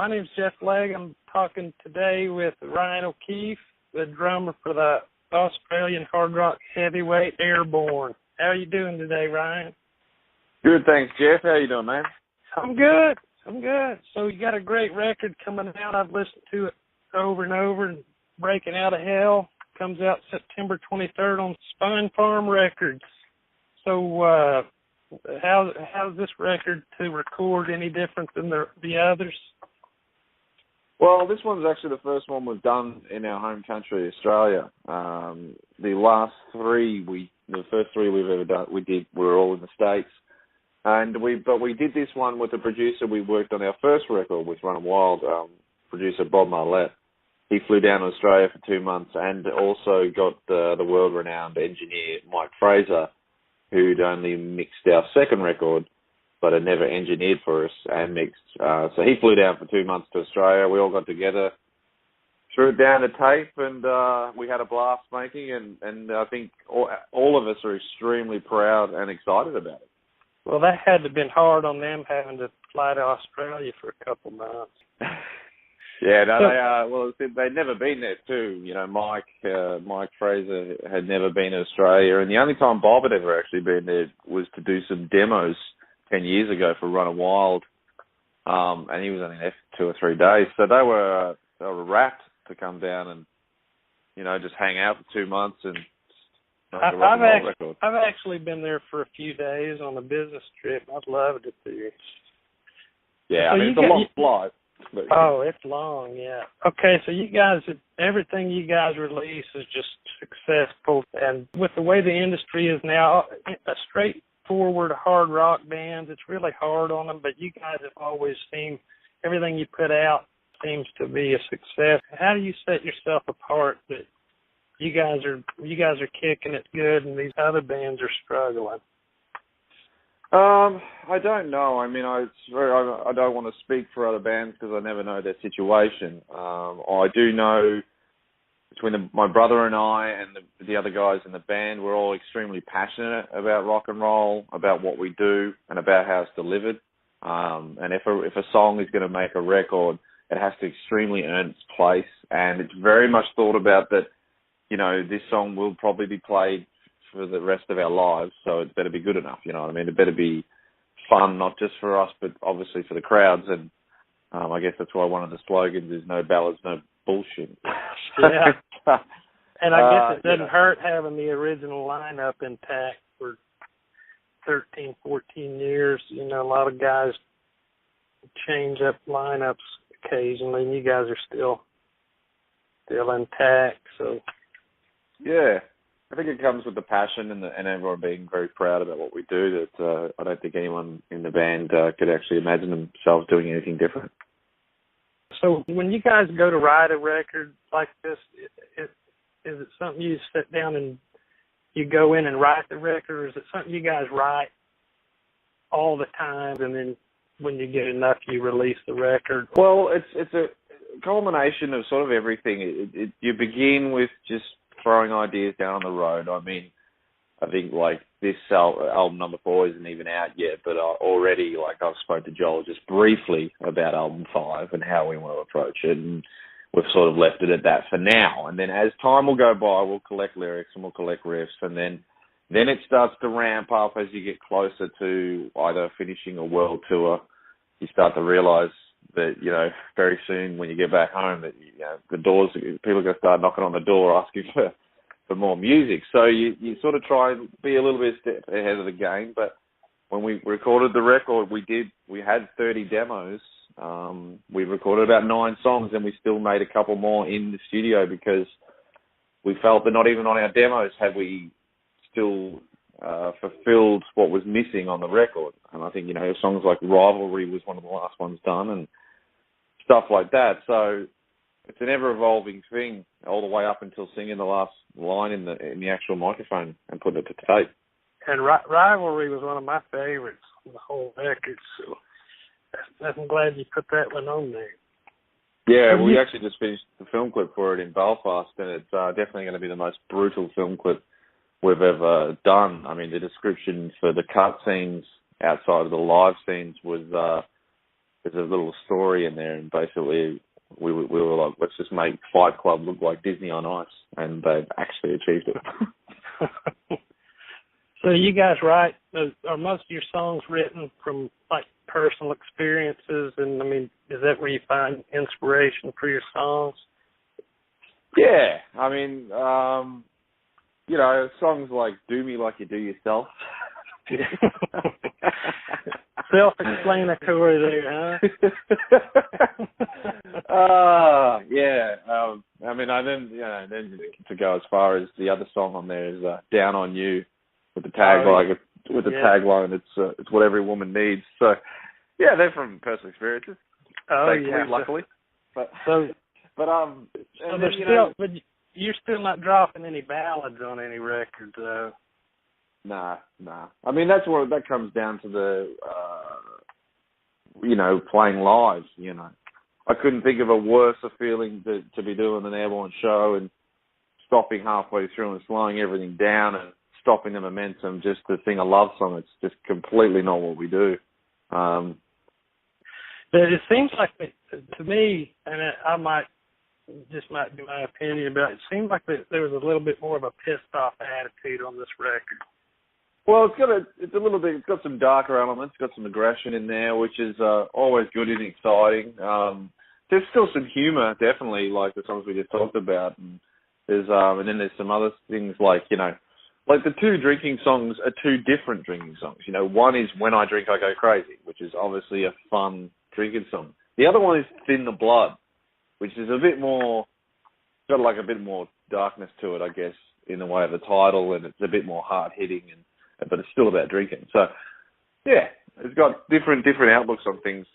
My name's Jeff Legg. I'm talking today with Ryan O'Keefe, the drummer for the Australian hard rock heavyweight Airborne. How are you doing today, Ryan? Good, thanks, Jeff. How you doing, man? I'm good. So you got a great record coming out. I've listened to it over and over. And Breakin Outta Hell comes out September 23rd on Spine Farm Records. So how's this record to record any different than the others? Well, this one's actually the first one we've done in our home country, Australia. The first three we've ever done, we were all in the States. But we did this one with a producer we worked on our first record with, Running Wild, producer Bob Marlette. He flew down to Australia for 2 months and also got the world-renowned engineer Mike Fraser, who'd only mixed our second record, but had never engineered for us and mixed. So he flew down for 2 months to Australia. We all got together, threw it down to tape, and we had a blast making, and I think all of us are extremely proud and excited about it. Well, that had to have been hard on them having to fly to Australia for a couple months. Yeah, no, they'd never been there too. You know, Mike Fraser had never been to Australia, and the only time Bob had ever actually been there was to do some demos 10 years ago for Running Wild, and he was only there for 2 or 3 days. So they were rapt to come down and, you know, just hang out for 2 months and. I've actually been there for a few days on a business trip. I've loved it there. Yeah, so I mean, it's a long flight. But, oh, it's long, yeah. Okay, so you guys, everything you guys release is just successful. And with the way the industry is now, a straightforward hard rock bands, it's really hard on them, but you guys have always seemed, everything you put out seems to be a success. How do you set yourself apart that you guys are kicking it good and these other bands are struggling? I don't know. I mean, I don't want to speak for other bands because I never know their situation. I do know between my brother and I and the other guys in the band, we're all extremely passionate about rock and roll, about what we do, and about how it's delivered. And if a song is going to make a record, it has to extremely earn its place, and it's very much thought about that. You know, this song will probably be played for the rest of our lives, so it better be good enough, you know what I mean? It better be fun, not just for us, but obviously for the crowds. And I guess that's why one of the slogans is no ballads, no bullshit. Yeah. And I guess it doesn't hurt having the original lineup intact for 13, 14 years. You know, a lot of guys change up lineups occasionally, and you guys are still intact, so... Yeah, I think it comes with the passion and everyone being very proud about what we do. That I don't think anyone in the band could actually imagine themselves doing anything different. So when you guys go to write a record like this, is it something you sit down and you go in and write the record, or is it something you guys write all the time and then when you get enough you release the record? Well, it's a culmination of sort of everything. You begin with just throwing ideas down on the road. I mean, I think like this album number 4 isn't even out yet, but already like I've spoke to Joel just briefly about album 5 and how we want to approach it, and we've sort of left it at that for now. And then as time will go by, we'll collect lyrics and we'll collect riffs, and then it starts to ramp up as you get closer to either finishing a world tour. You start to realise that, you know, very soon when you get back home that, you know, people are going to start knocking on the door asking for more music. So you sort of try and be a little bit step ahead of the game. But when we recorded the record, we had 30 demos. We recorded about 9 songs, and we still made a couple more in the studio because we felt that not even on our demos had we still fulfilled what was missing on the record. And I think, you know, songs like Rivalry was one of the last ones done and stuff like that. So it's an ever-evolving thing all the way up until singing the last line in the actual microphone and putting it to tape. And Rivalry was one of my favorites on the whole record, so I'm glad you put that one on there. Yeah, we actually just finished the film clip for it in Belfast, and it's definitely going to be the most brutal film clip we've ever done. I mean, the description for the cut scenes outside of the live scenes was there's a little story in there, and basically we were like, let's just make Fight Club look like Disney on Ice, and they actually achieved it. So you guys write, are most of your songs written from like personal experiences? And I mean, is that where you find inspiration for your songs? Yeah, I mean, you know, songs like "Do Me Like You Do Yourself." Self-explanatory there, huh? Yeah. I mean, then to go as far as the other song on there is "Down on You," with the tagline. With the tagline, it's what every woman needs. So, yeah, they're from personal experiences. Thankfully, luckily. But you're still not dropping any ballads on any record, though. Nah. I mean, that's where that comes down to the, playing live. You know, I couldn't think of a worse feeling to be doing an Airborne show and stopping halfway through and slowing everything down and stopping the momentum just to sing a love song. It's just completely not what we do. But it seems like, to me, and I might be my opinion, but it seems like there was a little bit more of a pissed off attitude on this record. Well, it's got some darker elements, got some aggression in there, which is always good and exciting. There's still some humor, definitely, like the songs we just talked about, and and then there's some other things like, like the two drinking songs are two different drinking songs. One is When I Drink I Go Crazy, which is obviously a fun drinking song. The other one is Thin the Blood, which is a bit more darkness to it, I guess, in the way of the title, and it's a bit more hard hitting, but it's still about drinking. So, yeah, it's got different outlooks on things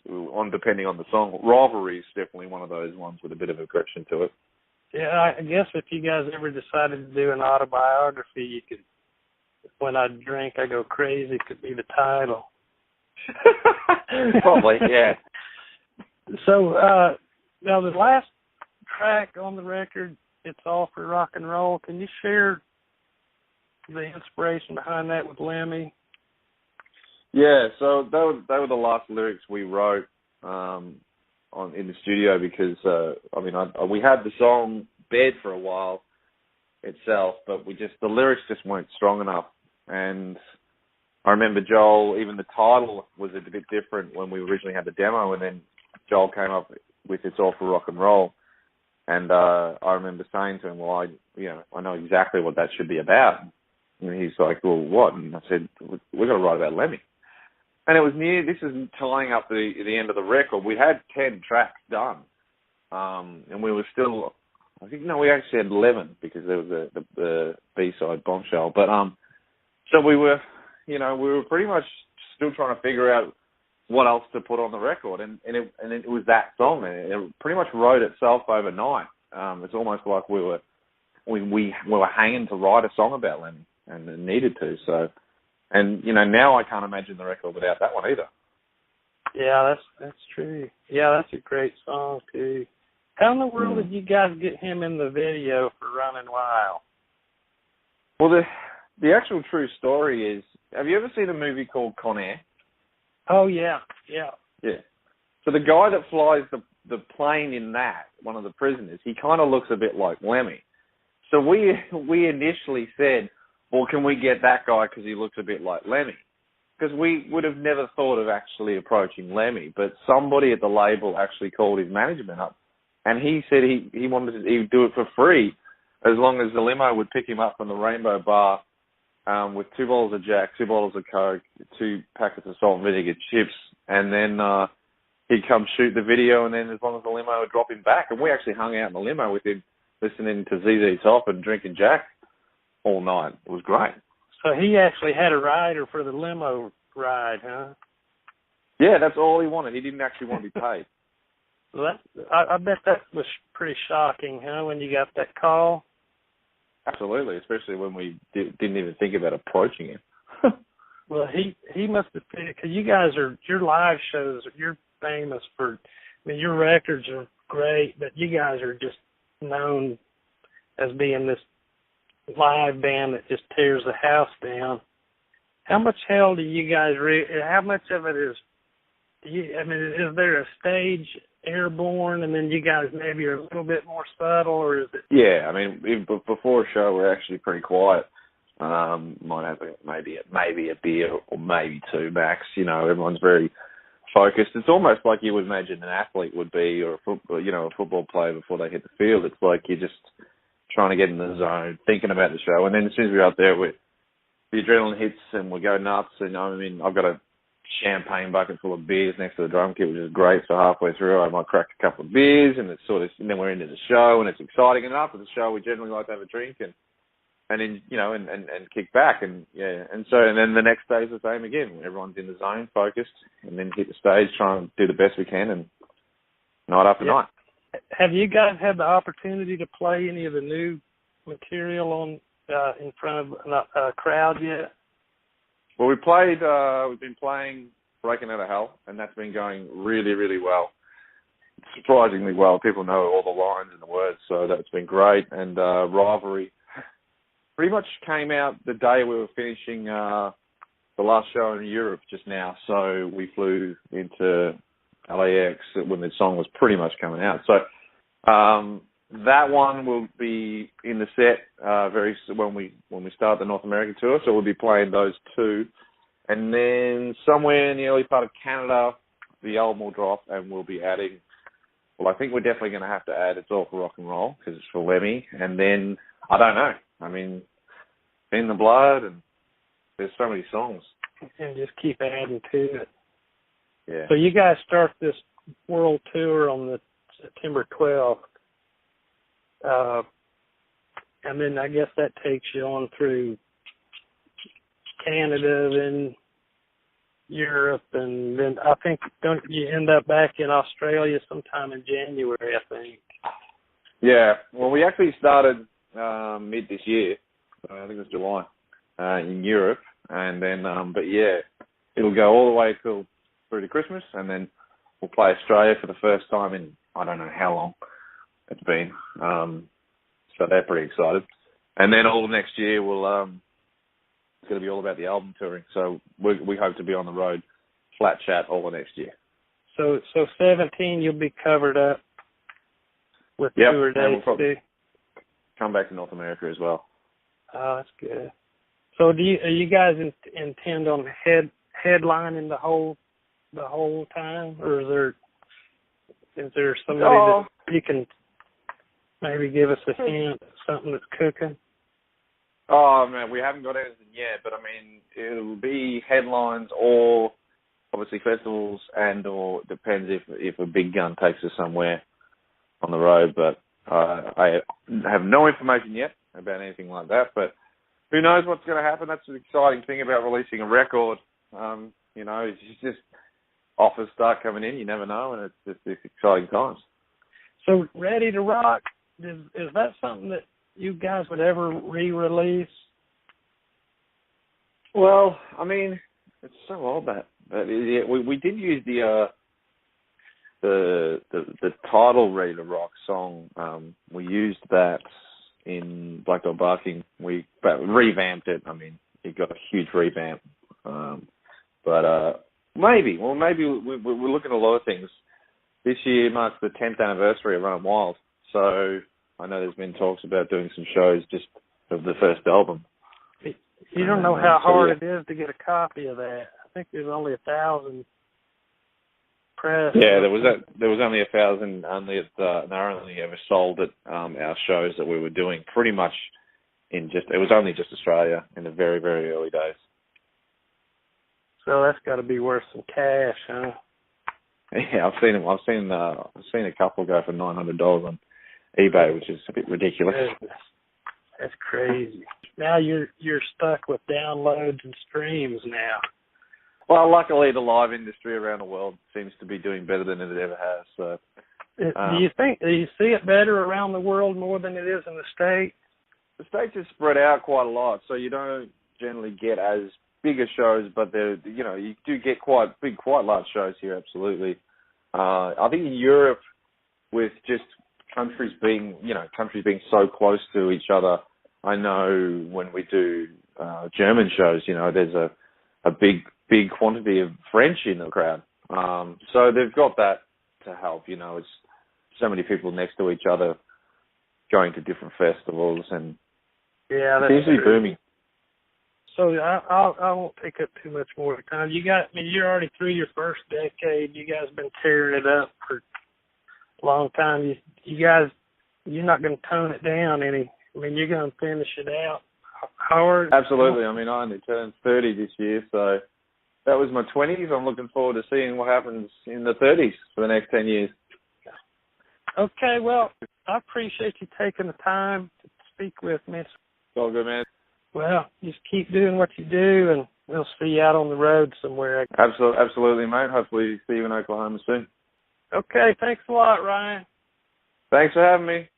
depending on the song. Rivalry is definitely one of those ones with a bit of aggression to it. Yeah, I guess if you guys ever decided to do an autobiography, you could, When I Drink I Go Crazy could be the title. Probably, yeah. So, now the last track on the record, It's All for Rock and Roll. Can you share the inspiration behind that with Lemmy? Yeah, so they were the last lyrics we wrote in the studio because we had the song bed for a while itself, but the lyrics just weren't strong enough. And I remember Joel, even the title was a bit different when we originally had the demo, and then Joel came up with It's All for Rock and Roll. And I remember saying to him, well, I know exactly what that should be about. And he's like, well, what? And I said, we've got to write about Lemmy. And it was this is tying up the end of the record. We had 10 tracks done. And we were still, we actually had 11 because there was the B-side Bombshell. But, so we were pretty much still trying to figure out what else to put on the record. And it was that song. And it pretty much wrote itself overnight. It's almost like we were hanging to write a song about Lemmy and needed to. So, and, now I can't imagine the record without that one either. Yeah, that's true. Yeah, that's a great song, too. How in the world did you guys get him in the video for Running Wild? Well, the actual true story is, have you ever seen a movie called Con Air? Oh, yeah. So the guy that flies the plane in that, one of the prisoners, he kind of looks a bit like Lemmy. So we initially said, well, can we get that guy because he looks a bit like Lemmy? Because we would have never thought of actually approaching Lemmy, but somebody at the label actually called his management up, and he said he would do it for free as long as the limo would pick him up from the Rainbow Bar with 2 bottles of Jack, 2 bottles of Coke, 2 packets of salt and vinegar chips, and then he'd come shoot the video, and then as long as the limo would drop him back. And we actually hung out in the limo with him, listening to ZZ Top and drinking Jack all night. It was great. So he actually had a rider for the limo ride, huh? Yeah, that's all he wanted. He didn't actually want to be paid. Well, I bet that was pretty shocking, huh, when you got that call? Absolutely, especially when we didn't even think about approaching him. Well, he must have been, because you guys your live shows, you're famous for, your records are great, but you guys are just known as being this live band that just tears the house down. How much hell do you guys how much of it is I mean, is there a stage Airborne, and then you guys maybe are a little bit more subtle, or is it? Yeah, I mean, before a show, we're actually pretty quiet. Might have maybe a beer or maybe two max. You know, everyone's very focused. It's almost like you would imagine an athlete would be, or a football player before they hit the field. It's like you're just trying to get in the zone, thinking about the show, and then as soon as we're out there, the adrenaline hits and we go nuts. And I mean, I've got a champagne bucket full of beers next to the drum kit, which is great. So halfway through, I might crack a couple of beers, and it's and then we're into the show, and it's exciting. And after the show, we generally like to have a drink and then and kick back, and then the next day is the same again. Everyone's in the zone, focused, and then hit the stage, try and do the best we can, and night after night. Have you guys had the opportunity to play any of the new material in front of a crowd yet? Well, we've been playing Breakin Outta Hell, and that's been going really, really well. Surprisingly well. People know all the lines and the words, so that's been great. And Rivalry pretty much came out the day we were finishing the last show in Europe just now. So we flew into LAX when the song was pretty much coming out. So that one will be in the set when we start the North American tour. So we'll be playing those two, and then somewhere in the early part of Canada, the album will drop, and we'll be adding. Well, I think we're definitely going to have to add "It's All for Rock and Roll" because it's for Lemmy, and then I don't know. I mean, In the Blood, and there's so many songs. And just keep adding to it. Yeah. So you guys start this world tour on the September 12th. And then I guess that takes you on through Canada, then Europe, and then I think don't you end up back in Australia sometime in January, I think. Yeah. Well, we actually started mid this year. I think it was July in Europe, and then but yeah, it'll go all the way through to Christmas, and then we'll play Australia for the first time in I don't know how long it's been. So they're pretty excited. And then all of next year it's going to be all about the album touring. So we hope to be on the road, flat chat all of next year. So 17 you'll be covered up with tour dates. We'll probably come back to North America as well. Oh, that's good. So do you guys intend on headlining the whole time, or is there somebody that you can maybe give us a hint of something that's cooking? Oh man, we haven't got anything yet, but I mean it'll be headlines or obviously festivals, or depends if a big gun takes us somewhere on the road. But I have no information yet about anything like that. But who knows what's going to happen? That's the exciting thing about releasing a record. It's just offers start coming in. You never know, and it's just exciting times. So, Ready to Rock, is that something that you guys would ever re-release? Well, I mean, it's so old that we did use the title Ready to Rock song. We used that in Black Dog Barking. We revamped it. I mean, it got a huge revamp. But maybe we're looking at a lot of things. This year marks the 10th anniversary of Run Wild, so I know there's been talks about doing some shows just of the first album. You don't know how hard it is to get a copy of that. I think there's only 1,000 press. Yeah, there was only 1,000. Only ever sold at our shows that we were doing. Pretty much it was only just Australia in the very, very early days. So that's got to be worth some cash, huh? Yeah, I've seen them. I've seen a couple go for $900 on eBay, which is a bit ridiculous. That's crazy. Now you're stuck with downloads and streams now. Well, luckily the live industry around the world seems to be doing better than it ever has. So, do you see it better around the world more than it is in the States? The States is spread out quite a lot, so you don't generally get as bigger shows, but you do get quite large shows here. Absolutely. I think in Europe, with just countries being so close to each other, I know when we do German shows, there's a big quantity of French in the crowd. So they've got that to help. You know, it's so many people next to each other going to different festivals, and yeah, it seems to be booming. So I won't take up too much more time. You're already through your first decade. You guys have been tearing it up for a long time. You guys, you're not going to tone it down any. I mean, you're going to finish it out hard. Absolutely. I mean, I only turned 30 this year, so that was my 20s. I'm looking forward to seeing what happens in the 30s for the next 10 years. Okay, well, I appreciate you taking the time to speak with me. It's all good, man. Well, just keep doing what you do, and we'll see you out on the road somewhere. Absolutely, mate. Hopefully see you in Oklahoma soon. Okay, thanks a lot, Ryan. Thanks for having me.